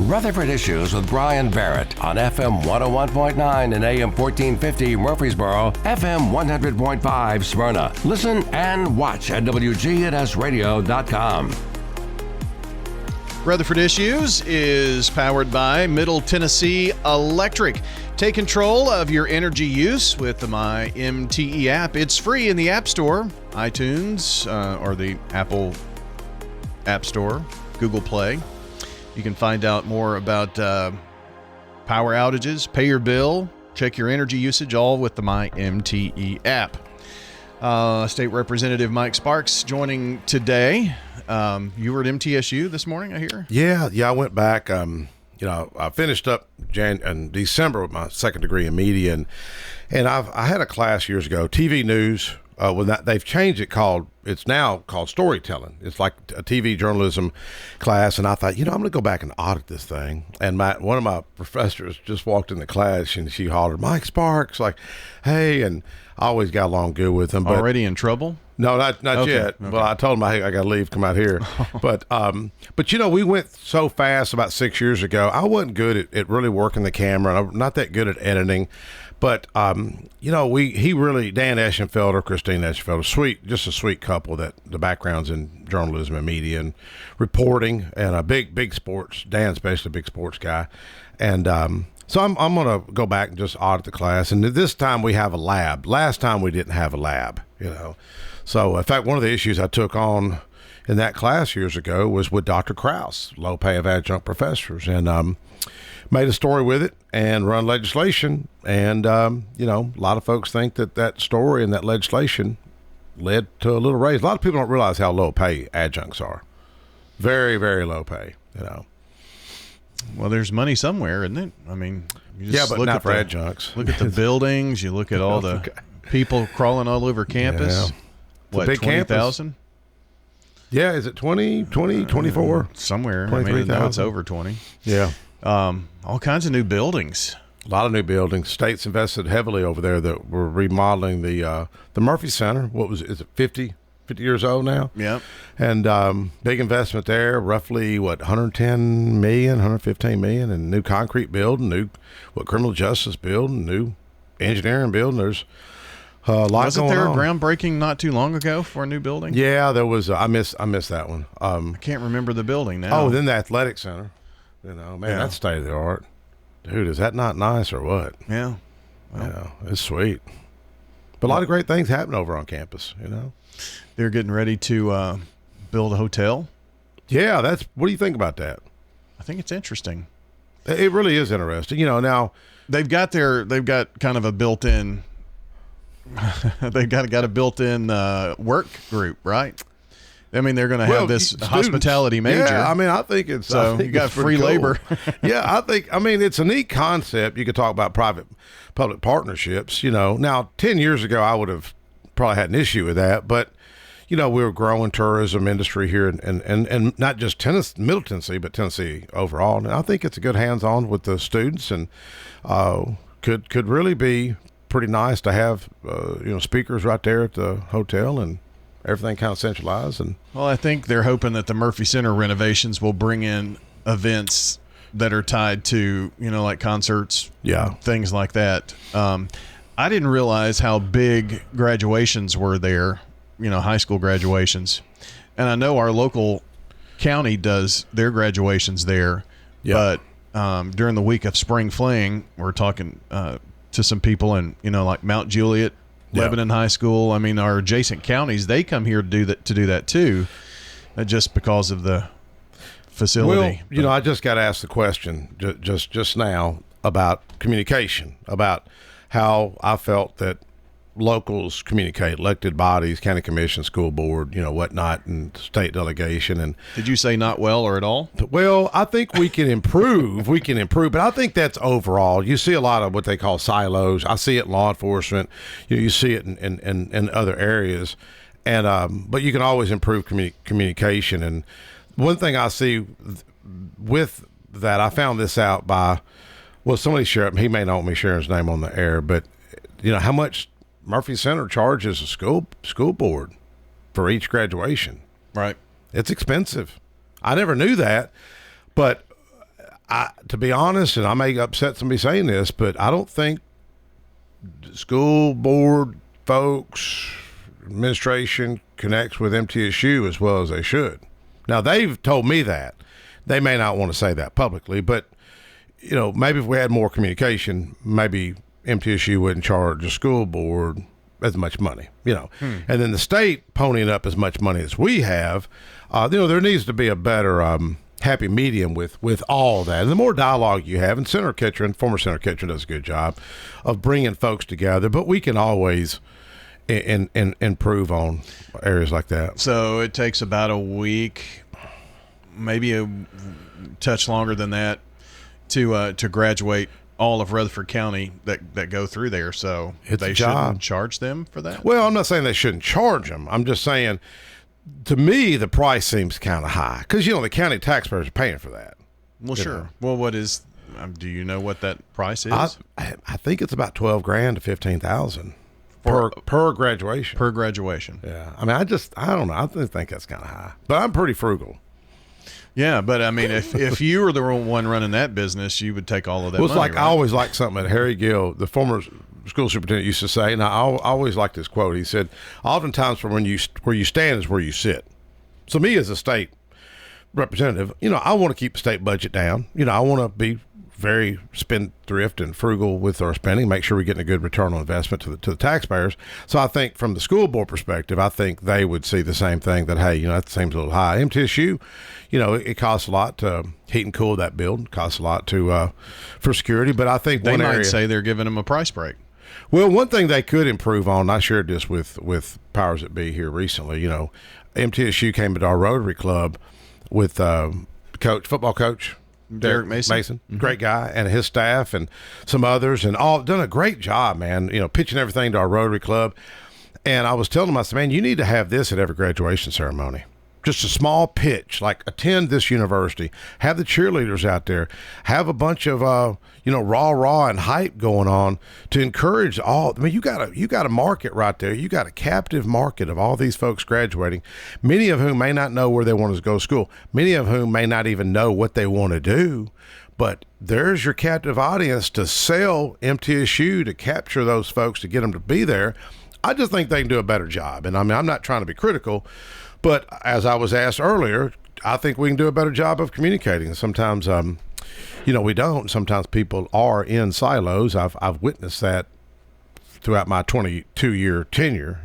Rutherford Issues with Bryan Barrett on FM 101.9 and AM 1450 Murfreesboro, FM 100.5 Smyrna. Listen and watch at WGNSradio.com. Rutherford Issues is powered by Middle Tennessee Electric. Take control of your energy use with the My MTE app. It's free in the App Store, iTunes, or the Apple App Store, Google Play. You can find out more about power outages, pay your bill, check your energy usage, all with the My MTE app. State Representative Mike Sparks joining today. You were at MTSU this morning, I hear? Yeah, I went back. I finished up in December with my second degree in media, and I had a class years ago, TV news. They've changed it it's now called storytelling. It's like a TV journalism class, and I thought, I'm going to go back and audit this thing. And one of my professors just walked in the class, and she hollered, "Mike Sparks," like, "Hey," and I always got along good with him. But already in trouble? No, not okay, yet. Okay. Well, I told him I got to leave, come out here. But we went so fast about 6 years ago. I wasn't good at really working the camera. I'm not that good at editing. But, Dan Eschenfelder, Christine Eschenfelder, just a sweet couple that the background's in journalism and media and reporting and a big sports. Dan's basically a big sports guy. And so I'm going to go back and just audit the class. And this time we have a lab. Last time we didn't have a lab, So, in fact, one of the issues I took on in that class years ago was with Dr. Krause, low pay of adjunct professors, and made a story with it and run legislation. And, a lot of folks think that story and that legislation led to a little raise. A lot of people don't realize how low pay adjuncts are. Very, very low pay, Well, there's money somewhere, isn't it? I mean, you just but not for adjuncts. Look at the buildings. You look at all the people crawling all over campus. Yeah. What, big 20,000? Yeah, is it 20, 24? Somewhere. 23,000. I know it's over 20. Yeah. All kinds of new buildings. A lot of new buildings. States invested heavily over there that were remodeling the Murphy Center. Is it 50 years old now? Yeah. And big investment there, roughly, 110 million, 115 million, and new concrete building, criminal justice building, new engineering building. There's a lot Wasn't going there a on. groundbreaking not too long ago for a new building? Yeah, there was. I missed that one. I can't remember the building now. Oh, then the athletic center. That's state of the art. Dude, is that not nice or what? Yeah. Well, it's sweet. But a lot of great things happen over on campus, They're getting ready to build a hotel. Yeah, what do you think about that? I think it's interesting. It really is interesting. Now they've got kind of a built-in they've got a built-in work group, right? I mean, they're going to have this hospitality major. Yeah, I think it's so you got free labor. Yeah, it's a neat concept. You could talk about private-public partnerships. Now 10 years ago, I would have probably had an issue with that, but we're a growing tourism industry here, and not just Middle Tennessee, but Tennessee overall. And I think it's a good hands-on with the students, and could really be pretty nice to have speakers right there at the hotel and everything kind of centralized. And well, I think they're hoping that the Murphy Center renovations will bring in events that are tied to like concerts, things like that. I didn't realize how big graduations were there, high school graduations, and I know our local county does their graduations there. But during the week of Spring Fling, we're talking to some people in like Mount Juliet, Lebanon High School. I mean, our adjacent counties, they come here to do that too, just because of the facility. Well, I just got asked the question just now about communication, about how I felt that locals communicate, elected bodies, county commission, school board, whatnot, and state delegation. And did you say not well or at all? Well, I think we can improve. But I think that's overall. You see a lot of what they call silos. I see it in law enforcement. You see it in other areas, and but you can always improve communication. And one thing I see with that, I found this out by somebody shared. He may not want me sharing his name on the air, but how much Murphy Center charges a school board for each graduation. Right. It's expensive. I never knew that, but to be honest, and I may upset somebody saying this, but I don't think school board folks, administration connects with MTSU as well as they should. Now, they've told me that. They may not want to say that publicly, but, maybe if we had more communication, maybe MTSU wouldn't charge the school board as much money, And then the state ponying up as much money as we have, there needs to be a better happy medium with all that. And the more dialogue you have, and former Senator Kitchen does a good job of bringing folks together, but we can always improve on areas like that. So it takes about a week, maybe a touch longer than that, to graduate all of Rutherford County that go through there. So they shouldn't charge them for that? Well, I'm not saying they shouldn't charge them. I'm just saying, to me, the price seems kind of high because, the county taxpayers are paying for that. Well, sure. Well, what is, do you know what that price is? I think it's about $12,000 to $15,000 per graduation. Per graduation. Yeah. I mean, I don't know. I think that's kind of high, but I'm pretty frugal. Yeah, but I mean, if you were the one running that business, you would take all of that money, like, right? I always liked something that Harry Gill, the former school superintendent, used to say, and I always liked this quote. He said, oftentimes from where you stand is where you sit. So me as a state representative, I want to keep the state budget down. I want to be very spendthrift and frugal with our spending, make sure we're getting a good return on investment to the taxpayers. So I think from the school board perspective, I think they would see the same thing, that, hey, that seems a little high. MTSU, it costs a lot to heat and cool that building, costs a lot to for security, but I think they might say they're giving them a price break. Well, one thing they could improve on, I shared this with powers that be here recently, MTSU came to our Rotary Club with football coach, Derek Mason. Mm-hmm. Great guy, and his staff and some others, and all done a great job, man, pitching everything to our Rotary Club. And I was telling him, I said, man, you need to have this at every graduation ceremony. Just a small pitch, like attend this university, have the cheerleaders out there, have a bunch of, rah and hype going on to encourage all. I mean, you got a market right there. You got a captive market of all these folks graduating, many of whom may not know where they want to go to school, many of whom may not even know what they want to do. But there's your captive audience to sell MTSU, to capture those folks, to get them to be there. I just think they can do a better job. And I mean, I'm not trying to be critical, but as I was asked earlier, I think we can do a better job of communicating. Sometimes, we don't. Sometimes people are in silos. I've witnessed that throughout my 22-year tenure,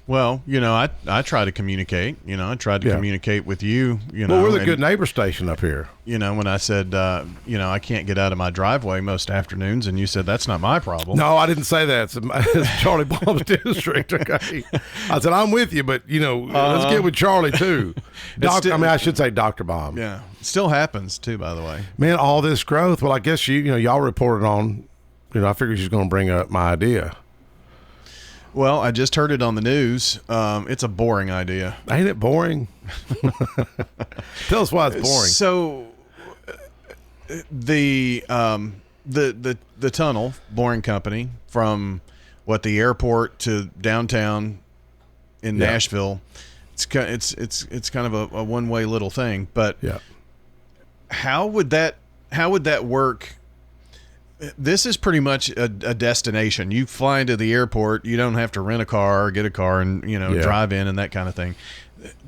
Well, I try to communicate. I tried to communicate with you. Well, we're the good neighbor station up here. When I said, I can't get out of my driveway most afternoons, and you said that's not my problem. No, I didn't say that. It's Charlie Baum's district. Okay, I said I'm with you, but let's get with Charlie too. I should say Dr. Baum. Yeah, it still happens too. By the way, man, all this growth. Well, I guess y'all reported on. I figured she's going to bring up my idea. Well, I just heard it on the news. It's a boring idea. Ain't it boring? Tell us why it's boring. So, the tunnel boring company from the airport to downtown in Nashville. It's kind of a one way little thing. But how would that work? This is pretty much a destination. You fly into the airport. You don't have to rent a car or get a car and drive in and that kind of thing.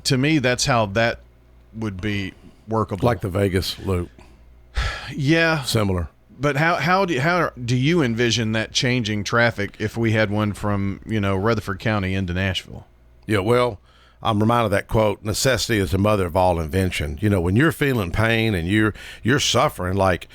To me, that's how that would be workable. Like the Vegas loop. Yeah, similar. But how do you envision that changing traffic if we had one from Rutherford County into Nashville? Yeah, well, I'm reminded of that quote: "Necessity is the mother of all invention." When you're feeling pain and you're suffering, like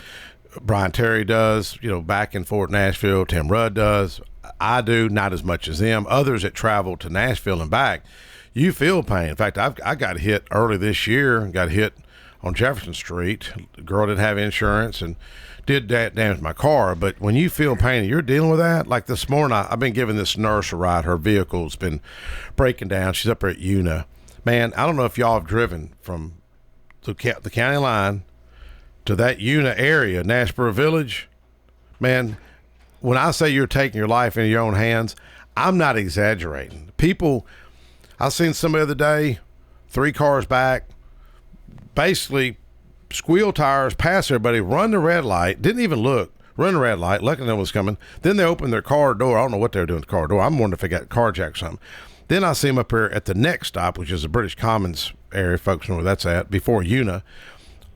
Brian Terry does, back in Fort Nashville, Tim Rudd does, I do, not as much as them. Others that travel to Nashville and back, you feel pain. In fact, I got hit early this year, got hit on Jefferson Street. The girl didn't have insurance and did damage my car. But when you feel pain and you're dealing with that, like this morning, I've been giving this nurse a ride. Her vehicle's been breaking down. She's up there at Una. Man, I don't know if y'all have driven from the county line to that Una area, Nashboro Village. Man, when I say you're taking your life into your own hands, I'm not exaggerating. People, I seen somebody the other day, 3 cars back, basically squeal tires, pass everybody, run the red light, didn't even look, run the red light, lucky no one was coming. Then they opened their car door. I don't know what they were doing at the car door. I'm wondering if they got carjacked or something. Then I see them up here at the next stop, which is the British Commons area. Folks know where that's at, before Una.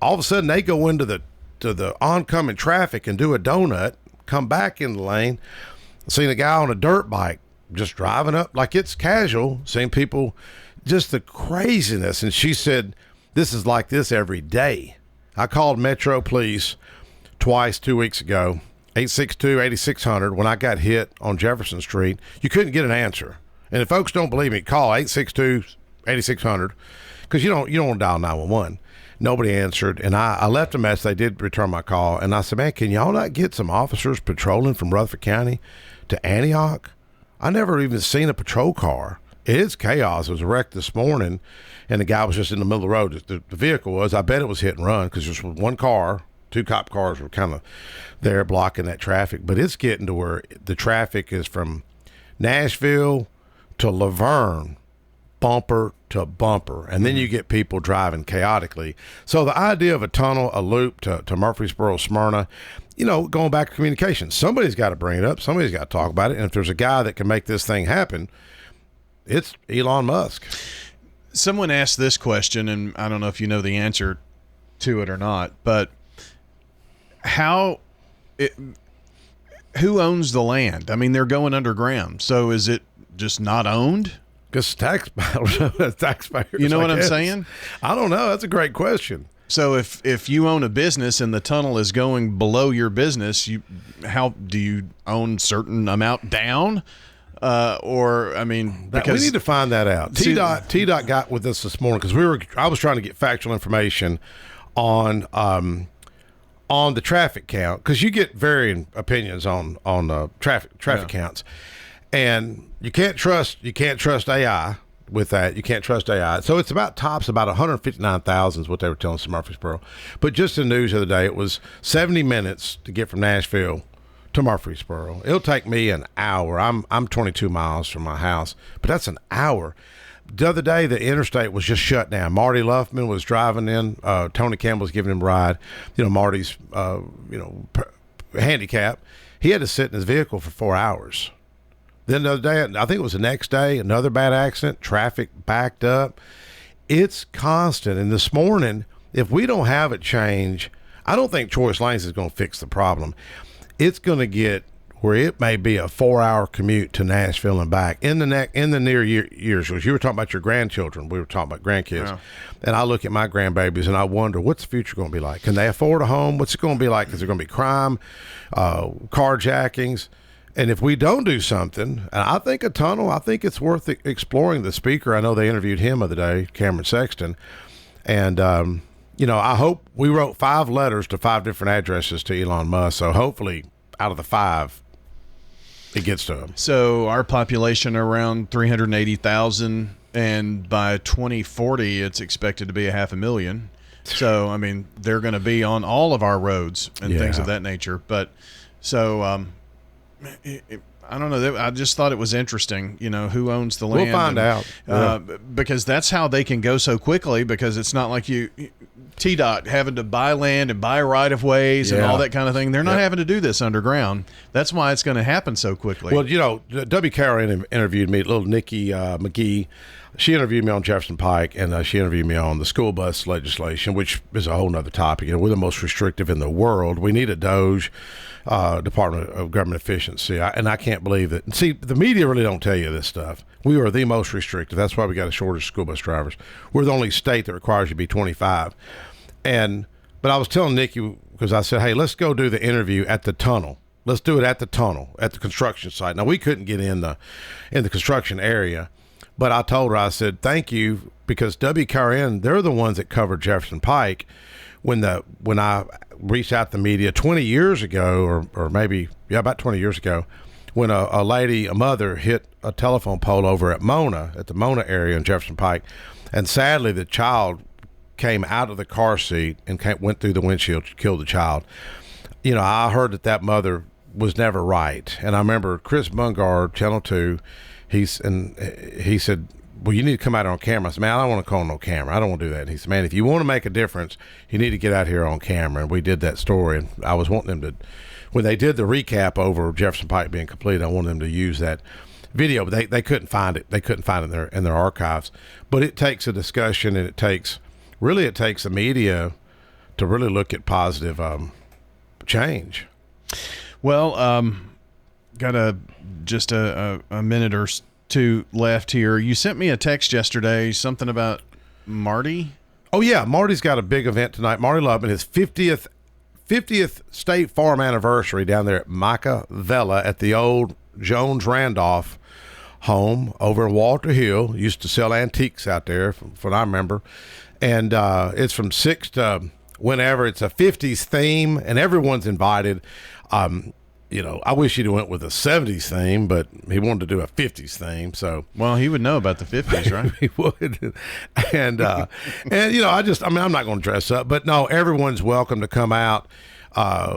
All of a sudden, they go into the oncoming traffic and do a donut, come back in the lane. Seen a guy on a dirt bike just driving up like it's casual. Seen people, just the craziness. And she said, this is like this every day. I called Metro Police twice 2 weeks ago, 862-8600, when I got hit on Jefferson Street. You couldn't get an answer. And if folks don't believe me, call 862-8600, because you don't want to dial 911. Nobody answered, and I left a message. They did return my call, and I said, man, can y'all not get some officers patrolling from Rutherford County to Antioch? I never even seen a patrol car. It is chaos. It was a wreck this morning, and the guy was just in the middle of the road. The vehicle was, I bet it was hit and run, because there's one car, 2 cop cars were kind of there blocking that traffic. But it's getting to where the traffic is from Nashville to Laverne, bumper to bumper, and then you get people driving chaotically. So the idea of a tunnel, a loop to Murfreesboro, Smyrna, going back to communication, somebody's got to bring it up, somebody's got to talk about it, and if there's a guy that can make this thing happen, it's Elon Musk. Someone asked this question, and I don't know if you know the answer to it or not, but who owns the land? I mean, they're going underground, so is it just not owned? Because taxpayers. You know what I'm saying? I don't know. That's a great question. So if you own a business and the tunnel is going below your business, how do you own certain amount down? Because we need to find that out. T-Dot got with us this morning because I was trying to get factual information on the traffic count, because you get varying opinions on traffic counts. And you can't trust AI with that. You can't trust AI. So it's tops about 159,000 is what they were telling us in Murfreesboro. But just in the news the other day, it was 70 minutes to get from Nashville to Murfreesboro. It'll take me an hour. I'm 22 miles from my house, but that's an hour. The other day, the interstate was just shut down. Marty Luffman was driving in. Tony Campbell was giving him a ride. Marty's, handicap. He had to sit in his vehicle for 4 hours. Then the other day, I think it was the next day, another bad accident, traffic backed up. It's constant. And this morning, if we don't have it change, I don't think choice lanes is going to fix the problem. It's going to get where it may be a 4-hour commute to Nashville and back in the near years. Because you were talking about your grandchildren, we were talking about grandkids, yeah. And I look at my grandbabies and I wonder, what's the future going to be like? Can they afford a home? What's it going to be like? Is there going to be crime, carjackings? And if we don't do something, and I think a tunnel, I think it's worth exploring. The speaker, I know they interviewed him the other day, Cameron Sexton, and I hope we wrote 5 letters to 5 different addresses to Elon Musk. So hopefully, out of the 5, it gets to him. So our population around 380,000, and by 2040, it's expected to be 500,000. So I mean, they're going to be on all of our roads and things of that nature. But so. I don't know. I just thought it was interesting, who owns the land. We'll find out. Because that's how they can go so quickly, because it's not like T-Dot having to buy land and buy right-of-ways and all that kind of thing. They're not having to do this underground. That's why it's going to happen so quickly. Well, WKRN interviewed me, little Nikki McGee. She interviewed me on Jefferson Pike, and she interviewed me on the school bus legislation, which is a whole nother topic. We're the most restrictive in the world. We need a DOGE, Department of Government Efficiency, and I can't believe it. See, the media really don't tell you this stuff. We are the most restrictive. That's why we got a shortage of school bus drivers. We're the only state that requires you to be 25. But I was telling Nikki, because I said, hey, let's go do the interview at the tunnel. Let's do it at the tunnel, at the construction site. Now, we couldn't get in the construction area. But I told her, I said, thank you, because WKRN, they're the ones that covered Jefferson Pike when I reached out to the media 20 years ago, or maybe, about 20 years ago, when a mother hit a telephone pole over at the Mona area in Jefferson Pike. And sadly, the child came out of the car seat and went through the windshield, killed the child. I heard that mother was never right. And I remember Chris Bungard, Channel 2, he said, well, you need to come out here on camera. I said, man, I don't want to call no camera. I don't want to do that. And he said, man, if you want to make a difference, you need to get out here on camera. And we did that story. And I was wanting them to, when they did the recap over Jefferson Pike being complete, I wanted them to use that video, but they couldn't find it. They couldn't find it in their archives. But it takes a discussion, and it takes the media to really look at positive change. Well, got just a minute or two left here. You sent me a text yesterday, something about Marty. Oh yeah, Marty's got a big event tonight. Marty Lubman, his 50th State Farm anniversary down there at Micah Vella at the old Jones Randolph home over in Walter Hill. Used to sell antiques out there, from what I remember. And it's from 6 to whenever. It's a 50s theme, and everyone's invited. I wish he'd went with a 70s theme, but he wanted to do a 50s theme. So, well, he would know about the 50s, right? He would. And I'm not going to dress up, but no, everyone's welcome to come out.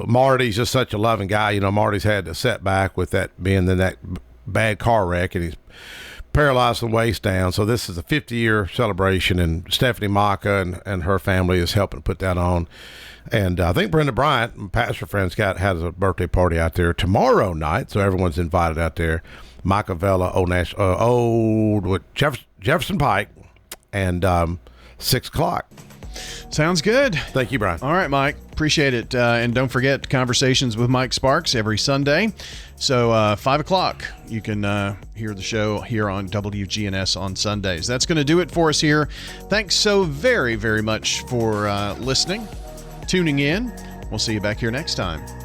Marty's just such a loving guy. Marty's had a setback with that being in that bad car wreck, and he's paralyzed from the waist down. So this is a 50-year celebration, and Stephanie Maka and her family is helping put that on. And I think Brenda Bryant, my pastor friends, has a birthday party out there tomorrow night, so everyone's invited out there. Micah Vella, Jefferson Pike, and 6 o'clock. Sounds good. Thank you, Brian. All right, Mike. Appreciate it. And don't forget Conversations with Mike Sparks every Sunday. So 5 o'clock, you can hear the show here on WGNS on Sundays. That's going to do it for us here. Thanks so very, very much for listening, tuning in. We'll see you back here next time.